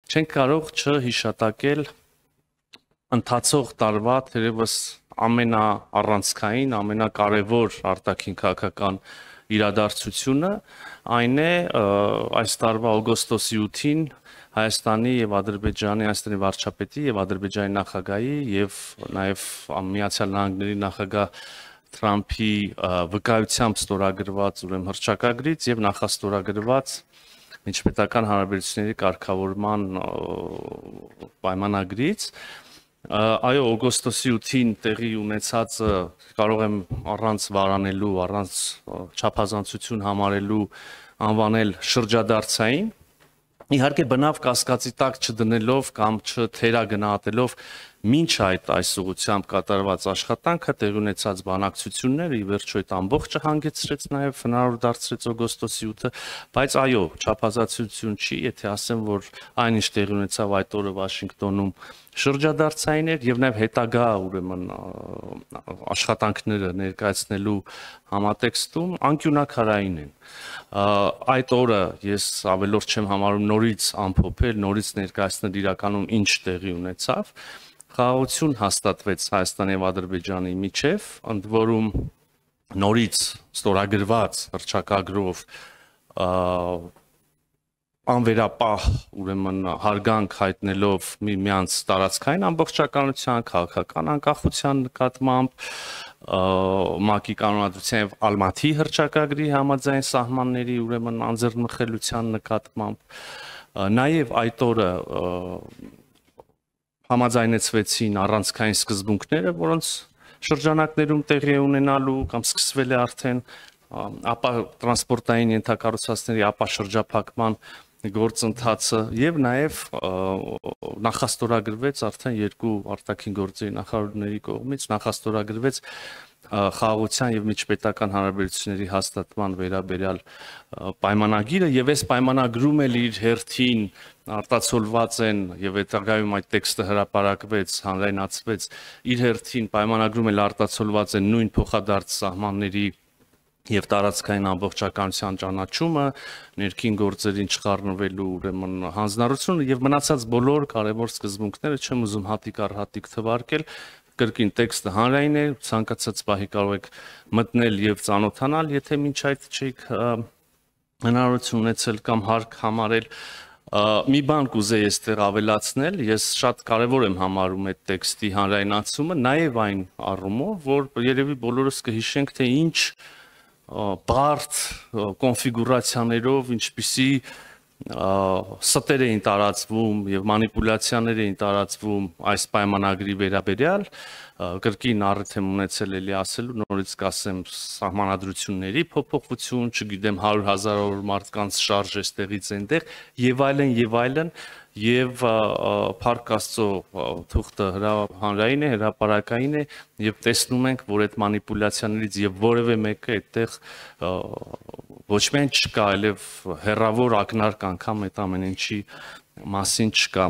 չենք կարող չհիշատակել ընթացող տարվա թերևս ամենաառանցքային, ամենակարևոր արտաքին քաղաքական իրադարձությունը, այն է այս տարվա օգոստոսի 8-ին Հայաստանի եւ Ադրբեջանի, Հայաստանի վարչապետի եւ Ադրբեջանի նախագահի եւ նաեւ Միացյալ Նահանգների նախագահ Թրամփի վկայությամբ ստորագրված ուրեմն հռչակագրից եւ նախաստորագրված միջպետական հարաբերությունների կարգավորման պայմանագրից այո օգոստոսի 8-ին տեղի ունեցածը կարող եմ առանց վարանելու, առանց չափազանցություն համարելու անվանել շրջադարձային իհարկե բնավ կասկածի տակ չդնելով կամ չթերագնահատելով մինչ այս ուղղությամբ կատարված աշխատանքը տեղի ունեցած բանակցությունները ի վերջո այդ ամբողջը հանգեցրեց նաև հնարավոր դարձրեց օգոստոսի 8-ը, բայց այո, չափազանցություն չի, եթե ասեմ, որ այնինչ տեղի ունեցավ այդ օրը Վաշինգտոնում շրջադարձային էր եւ նաեւ հետագա ուրեմն աշխատանքները ներկայացնելու համատեքստում անկյունակարային են։ Այդ օրը ես ավելորդ չեմ համարում նորից ամփոփել, նորից ներկայացնել իրականում ինչ տեղի ունեցավ։ Խաղաղություն հաստատվեց Հայաստանի եւ Ադրբեջանի միջև, ընդ որում նորից ստորագրված հռչակագրով անվերապահ ուրեմն հարգանք հայտնելով միմյանց տարածքային ամբողջականության, քաղաքական անկախության նկատմամբ, ՄԱԿ-ի կանոնադրության եւ Ալմաթի հռչակագրի համաձայն սահմանների ուրեմն անձեռնմխելիության նկատմամբ, նաեւ այդ օրը համաձայնեցվեցին առանցքային սկզբունքները, որոնց շրջանակներում տեղի է ունենալու կամ սկսվել է արդեն ապա տրանսպորտային ենթակառուցվածքների ապա շրջափակման գործընթացը եւ նաեւ նախաստորագրվեց արդեն երկու արտաքին գործերի նախարարների կողմից նախաստորագրվեց խաղաղության եւ միջպետական հարաբերությունների հաստատման վերաբերյալ պայմանագիրը եւ այս պայմանագրում էլ իր հերթին արտացոլված են եւ հետագայում այդ տեքստը հրապարակվեց, հանրայնացվեց, իր հերթին պայմանագրում էլ արտացոլված են նույն փոխադարձ սահմանների եւ տարածքային ամբողջականության ճանաչումը, ներքին գործերին չխառնվելու ուրեմն հանձնառությունը եւ մնացած բոլոր կարևոր սկզբունքները չեմ ուզում հատիկ առ հատիկ թվարկել, կրկին տեքստը հանրային է, ցանկացած պահի կարող եք մտնել եւ ծանոթանալ, եթե մինչ այդ չեք հնարավորություն ունեցել կամ հարկ համարել մի բան կուզեի այստեղ ավելացնել, ես շատ կարևոր եմ համարում այդ տեքստի հանրայնացումը, նաեւ այն առումով, որ երևի բոլորս կհիշենք, թե ինչ բարդ կոնֆիգուրացիաներով, ինչպիսի ստեր էին տարածվում եւ մանիպուլյացիաներ էին տարածվում այս պայմանագրի վերաբերյալ, կրկին առիթ եմ ունեցել էլի ասելու, նորից կասեմ սահմանադրությունների փոփոխություն, չգիտեմ 100,000-ավոր մարդկանց շարժ էստեղից այնտեղ եւ այլն եւ փառք Աստծո թուղթը հանրային է, հրապարակային է եւ տեսնում ենք, որ այդ մանիպուլյացիաներից եւ որևէ մեկը այդտեղ ոչ միայն չկա, այլև հերրավոր ակնարկ անգամ այդ ամեն ինչի մասին չկա։